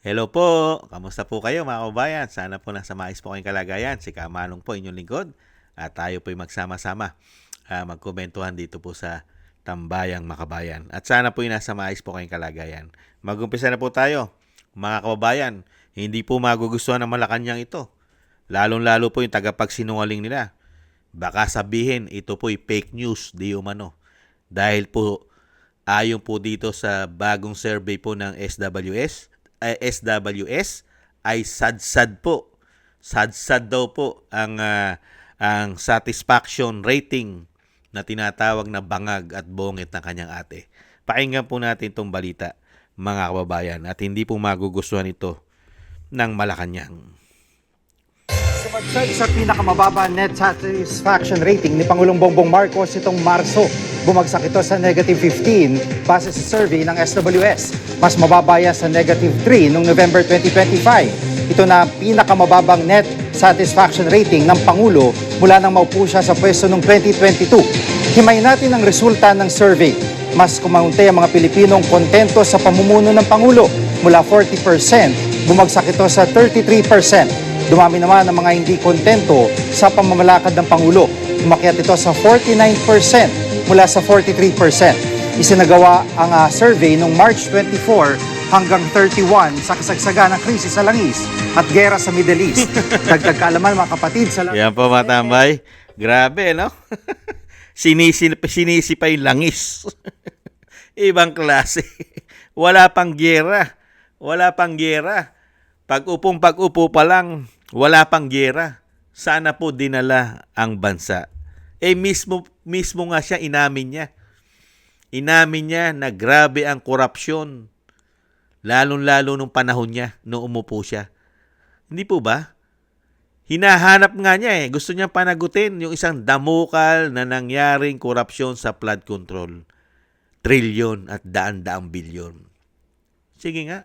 Hello po, kamusta po kayo mga kababayan? Sana po nasa maayos po kayong kalagayan. Si Kamanong po inyong lingkod at tayo po'y magsama-sama magkomentuhan dito po sa Tambayang Makabayan. At sana po'y nasa maayos po kayong kalagayan. Mag-umpisa na po tayo mga kababayan. Hindi po magugustuhan ng Malacanang ito. Lalong-lalo po yung tagapagsinungaling nila. Baka sabihin ito po'y fake news, di umano. Dahil po ayon po dito sa bagong survey po ng SWS ay sad-sad po. Sad-sad daw po ang satisfaction rating na tinatawag na bangag at bongit ng kanyang ate. Pakinggan po natin itong balita, mga kababayan, at hindi po magugustuhan ito ng Malacanang. Sumadsad sa pinakamababa net satisfaction rating ni Pangulong Bongbong Marcos itong Marso. Bumagsak ito sa negative 15 base sa survey ng SWS. Mas mababa yan sa negative 3 noong November 2025. Ito na pinakamababang net satisfaction rating ng Pangulo mula nang maupo siya sa pwesto noong 2022. Himay natin ang resulta ng survey. Mas kumaunti ang mga Pilipinong kontento sa pamumuno ng Pangulo. Mula 40%, bumagsak ito sa 33%. Dumami naman ang mga hindi kontento sa pamamalakad ng Pangulo. Umakyat ito sa 49% mula sa 43%. Isinagawa ang survey noong March 24 hanggang 31 sa kasagsagan ng krisis sa langis at gera sa Middle East. Dagdag kaalaman mga kapatid sa Yan po mga tambay. Grabe, no? Sinisi pa yung langis. Ibang klase. Wala pang gera. Wala pang gera. Pag-upo pa lang, wala pang gera. Sana po dinala ang bansa. Mismo nga siya, inamin niya. Inamin niya na grabe ang korupsyon. Lalong-lalo nung panahon niya, nung umupo siya. Hindi po ba? Hinahanap nga niya Gusto niya panagutin yung isang damukal na nangyaring korupsyon sa flood control. Trilyon at daan-daang bilyon. Sige nga.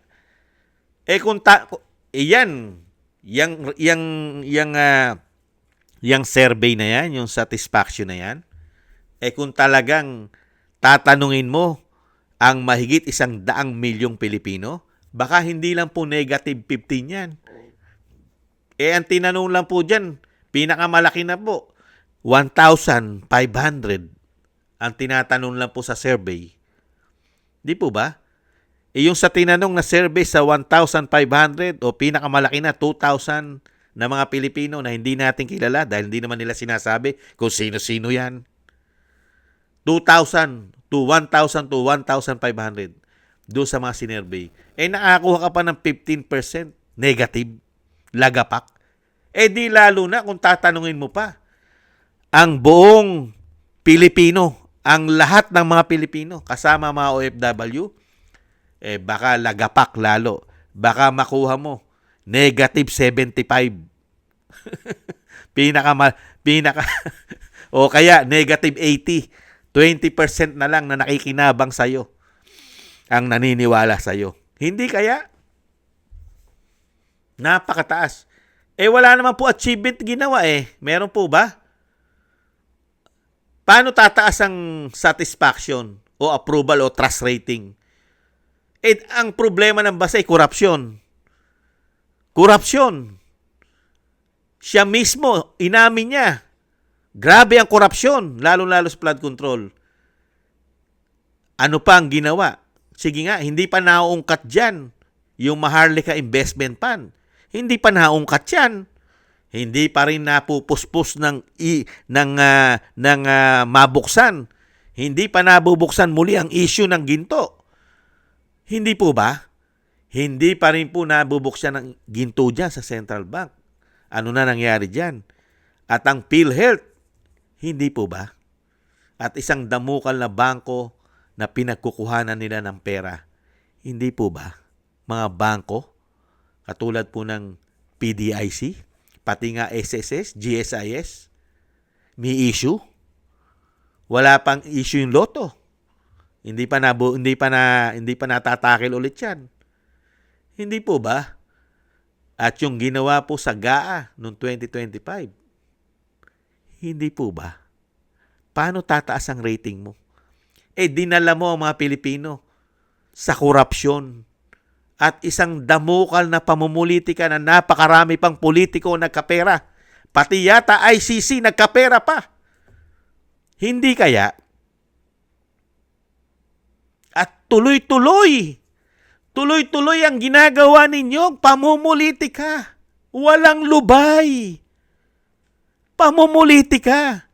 Kung yang survey na yan, yung satisfaction na yan, kung talagang tatanungin mo ang mahigit 100 milyong Pilipino, baka hindi lang po negative 15 yan. Ang tinanong lang po dyan, pinakamalaki na po, 1,500 ang tinatanong lang po sa survey. Di po ba? Yung sa tinanong na survey sa 1,500 o pinakamalaki na 2,000 na mga Pilipino na hindi natin kilala dahil hindi naman nila sinasabi kung sino-sino yan. 2,000 to 1,000 to 1,500 doon sa mga sinurvey. Nakakuha ka pa ng 15% negative, lagapak. Di lalo na kung tatanungin mo pa ang buong Pilipino, ang lahat ng mga Pilipino, kasama mga OFW, baka lagapak lalo. Baka makuha mo negative 75. pinaka o kaya negative 80. 20% na lang na nakikinabang sa'yo ang naniniwala sa'yo. Hindi kaya? Napakataas. Wala naman po achievement ginawa Meron po ba? Paano tataas ang satisfaction o approval o trust rating? Ang problema ng bansa ay korupsyon. Korupsyon. Siya mismo, inamin niya. Grabe ang korupsyon, lalo-lalo sa flood control. Ano pa ang ginawa? Sige nga, hindi pa naungkat dyan yung Maharlika Investment Fund. Hindi pa naungkat yan. Hindi pa rin napupuspos ng mabuksan. Hindi pa nabubuksan muli ang issue ng ginto. Hindi po ba? Hindi pa rin po nabubuksan ng ginto dyan sa Central Bank. Ano na nangyari dyan? At ang PhilHealth, hindi po ba? At isang damukal na bangko na pinagkukuhanan nila ng pera. Hindi po ba? Mga bangko, katulad po ng PDIC, pati nga SSS, GSIS, may issue. Wala pang issue yung loto. Hindi pa natatakil ulit 'yan. Hindi po ba? At yung ginawa po sa GAA noong 2025. Hindi po ba? Paano tataas ang rating mo? Dinala mo ang mga Pilipino sa korupsyon at isang damukal na pamumulitika na napakarami pang politiko nagkapera. Pati yata ICC nagkapera pa. Hindi kaya? At tuloy-tuloy ang ginagawa ninyong pamumulitika. Walang lubay. Pamumulitika.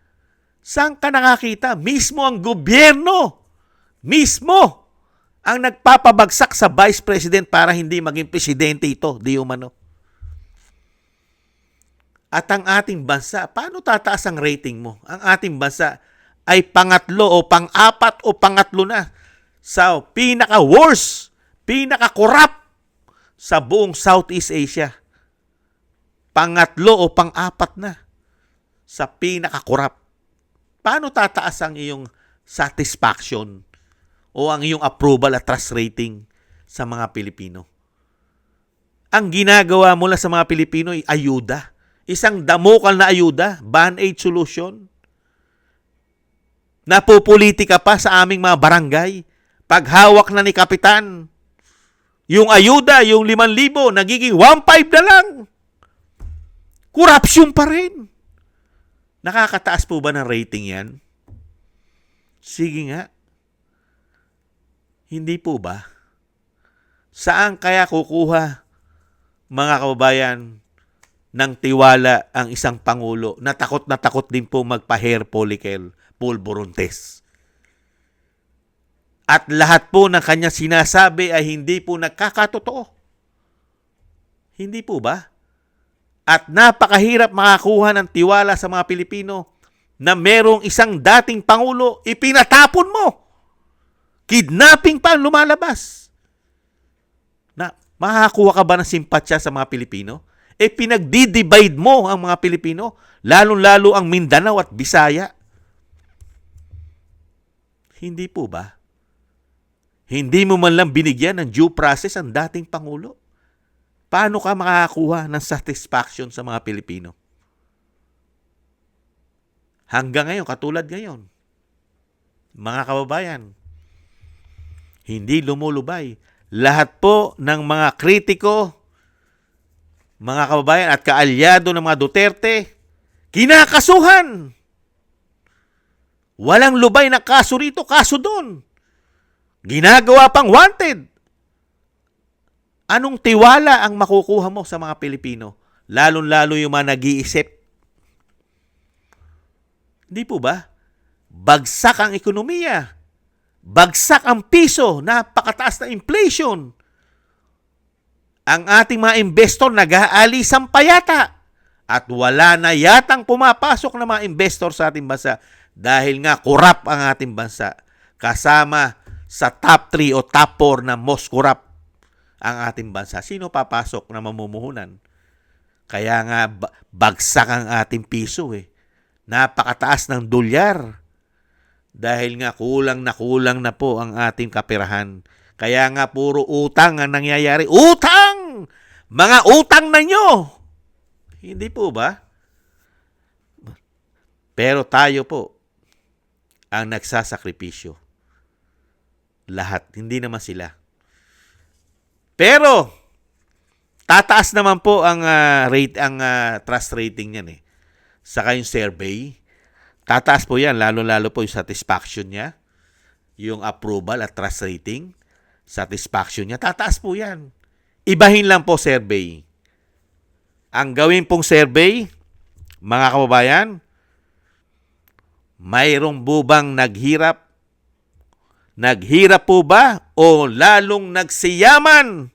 Saan ka nakakita? Mismo ang gobyerno. Mismo ang nagpapabagsak sa Vice President para hindi maging presidente ito, di umano. At ang ating bansa, paano tataas ang rating mo? Ang ating bansa ay pangatlo o pang-apat o pangatlo na sa pinaka-worst, pinaka-corrupt sa buong Southeast Asia. Pangatlo o pang-apat na sa pinaka-corrupt. Paano tataas ang iyong satisfaction o ang iyong approval at trust rating sa mga Pilipino? Ang ginagawa mo lang sa mga Pilipino ay ayuda. Isang damukal na ayuda, band-aid solution. Napupolitika pa sa aming mga barangay. Paghawak na ni Kapitan, yung ayuda, yung 5,000, nagiging 1,500 na lang. Corruption pa rin. Nakakataas po ba ng rating yan? Sige nga. Hindi po ba? Saan kaya kukuha, mga kababayan, ng tiwala ang isang Pangulo na takot din po magpa-hair follicle pulburon test? At lahat po ng kanya sinasabi ay hindi po nagkakatotoo. Hindi po ba? At napakahirap makakuha ng tiwala sa mga Pilipino na merong isang dating Pangulo, ipinatapon mo. Kidnapping pa ang lumalabas. Na, makakuha ka ba ng simpatsya sa mga Pilipino? Pinagdi-divide mo ang mga Pilipino, lalong-lalo ang Mindanao at Bisaya. Hindi po ba? Hindi mo man lang binigyan ng due process ang dating Pangulo. Paano ka makakakuha ng satisfaction sa mga Pilipino? Hanggang ngayon, katulad ngayon, mga kababayan, hindi lumulubay. Lahat po ng mga kritiko, mga kababayan at kaalyado ng mga Duterte, kinakasuhan. Walang lubay na kaso rito, kaso doon. Ginagawa pang wanted. Anong tiwala ang makukuha mo sa mga Pilipino? Lalong-lalo yung mga nag-iisip. Hindi po ba? Bagsak ang ekonomiya. Bagsak ang piso. Napakataas na inflation. Ang ating mga investor nag-aalisan pa yata. At wala na yatang pumapasok na mga investor sa ating bansa dahil nga corrupt ang ating bansa. Kasama sa top 3 o top 4 na most corrupt ang ating bansa. Sino papasok na mamumuhunan? Kaya nga bagsak ang ating piso eh. Napakataas ng dolyar. Dahil nga kulang na po ang ating kaperahan. Kaya nga puro utang ang nangyayari. Utang! Mga utang na nyo! Hindi po ba? Pero tayo po ang nagsasakripisyo. Lahat. Hindi naman sila. Pero, tataas naman po ang trust rating niyan eh. Saka yung survey, tataas po yan, lalo-lalo po yung satisfaction niya, yung approval at trust rating, satisfaction niya, tataas po yan. Ibahin lang po survey. Ang gawin pong survey, mga kababayan, mayroong bubang naghirap? Naghirap po ba o lalong nagsiyaman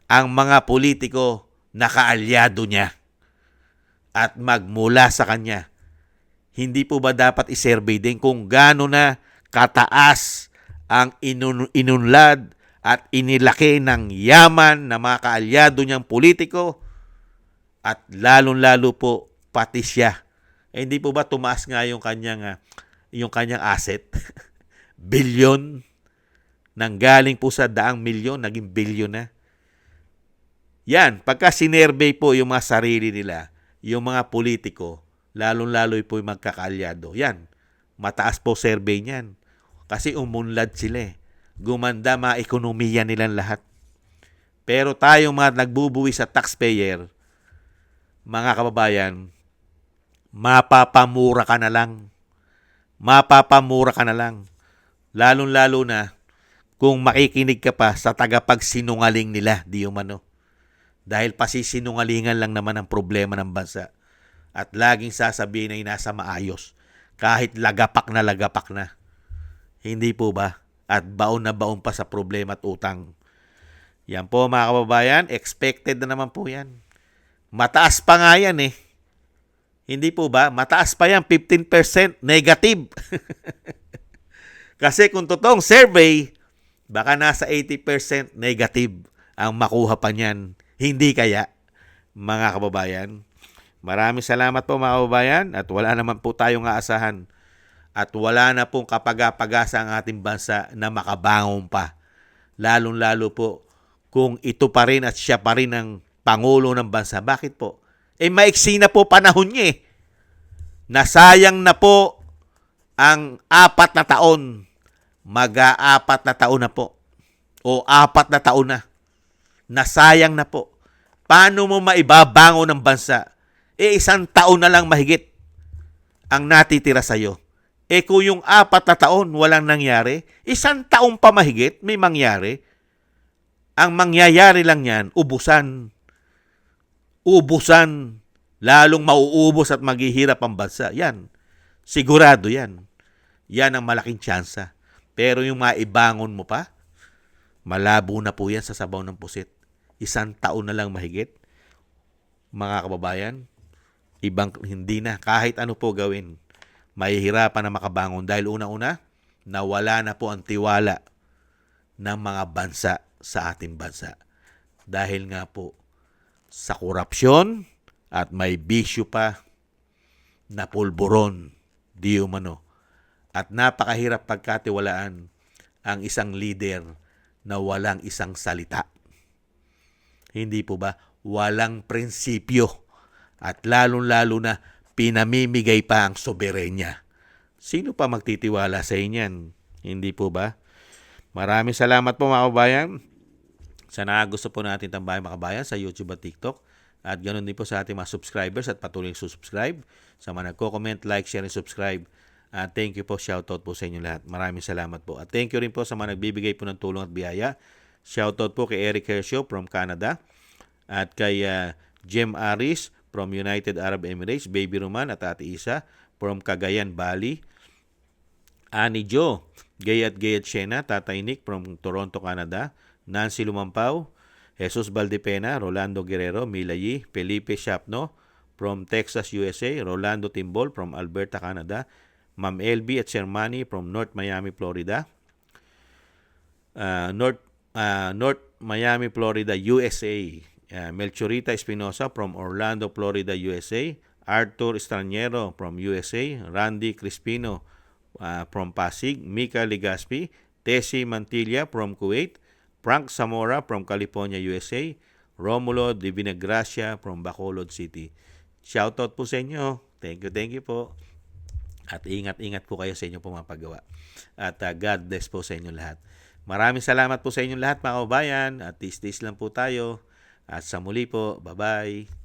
ang mga politiko na kaalyado niya at magmula sa kanya? Hindi po ba dapat isurvey din kung gaano na kataas ang inunlad at inilaki ng yaman na mga kaalyado niyang politiko at lalong-lalo po pati siya? Hindi po ba tumaas nga yung kanyang asset? Bilyon. Nanggaling po sa daang milyon, naging bilyon na. Yan, pagka sinervey po yung mga sarili nila, yung mga politiko, lalong-lalo po yung magkakaalyado. Yan, mataas po survey niyan. Kasi umunlad sila eh. Gumanda mga ekonomiya nilang lahat. Pero tayong mga nagbubuwi sa taxpayer, mga kababayan, mapapamura ka na lang. Mapapamura ka na lang. Lalong-lalo na kung makikinig ka pa sa tagapagsinungaling nila, di umano. Dahil pasisinungalingan lang naman ang problema ng bansa. At laging sasabihin ay nasa maayos. Kahit lagapak na. Hindi po ba? At baon na baon pa sa problema at utang. Yan po mga kababayan, expected na naman po yan. Mataas pa nga yan eh. Hindi po ba? Mataas pa yan, 15% negative. Kasi kung totoong survey, baka nasa 80% negative ang makuha pa niyan. Hindi kaya, mga kababayan. Maraming salamat po mga kababayan at wala naman po tayong aasahan. At wala na pong kapag-pag-asa ang ating bansa na makabangon pa. Lalong-lalo po kung ito pa rin at siya pa rin ang Pangulo ng bansa. Bakit po? Maiksi na po panahon niya eh. Nasayang na po ang 4 na taon. Mag-4 na taon na po. O 4 na taon na. Nasayang na po. Paano mo maibabangon ng bansa? 1 taon na lang mahigit ang natitira sa'yo. Kung yung 4 na taon walang nangyari, 1 taon pa mahigit may mangyari. Ang mangyayari lang yan, ubusan. Lalong mauubos at maghihirap ang bansa. Yan. Sigurado yan. Yan ang malaking tsansa. Pero yung maibangon mo pa, malabo na po yan sa sabaw ng pusit. 1 taon na lang mahigit. Mga kababayan, hindi na. Kahit ano po gawin, mahihirapan na makabangon. Dahil una-una, nawala na po ang tiwala ng mga bansa sa ating bansa. Dahil nga po sa korupsyon at may bisyo pa na pulburon, di umano. At napakahirap pagkatiwalaan ang isang leader na walang isang salita. Hindi po ba? Walang prinsipyo. At lalong-lalo na pinamimigay pa ang soberenya. Sino pa magtitiwala sa inyan? Hindi po ba? Maraming salamat po mga kababayan. Sana gusto po natin tambahin mga kabayan sa YouTube at TikTok. At ganoon din po sa ating mga subscribers at patuloy susubscribe. Sa mga nagko-comment, like, share, and subscribe. Thank you po. Shoutout po sa inyo lahat. Maraming salamat po. At thank you rin po sa mga nagbibigay po ng tulong at biyaya. Shoutout po kay Eric Hershio from Canada. At kay Jem Aris from United Arab Emirates. Baby Roman at Ate Isa from Cagayan, Bali. Ani Jo, Gayat Shena, Tatay Nick from Toronto, Canada. Nancy Lumampaw, Jesus Valdepena, Rolando Guerrero, Mila Yi, Felipe Shapno from Texas, USA, Rolando Timbol from Alberta, Canada, Ma'am LB at Shermani from North Miami, Florida, North Miami, Florida, USA, Melchorita Espinosa from Orlando, Florida, USA, Arthur Estraniero from USA, Randy Crispino from Pasig, Mika Legaspi, Tessie Mantilla from Kuwait, Frank Zamora from California, USA, Romulo Divinagracia from Bacolod City. Shoutout po sa inyo. Thank you po. At ingat-ingat po kayo sa inyong pumapagawa. At God bless po sa inyo lahat. Maraming salamat po sa inyong lahat mga kababayan. At tis lang po tayo. At sa muli po, bye-bye.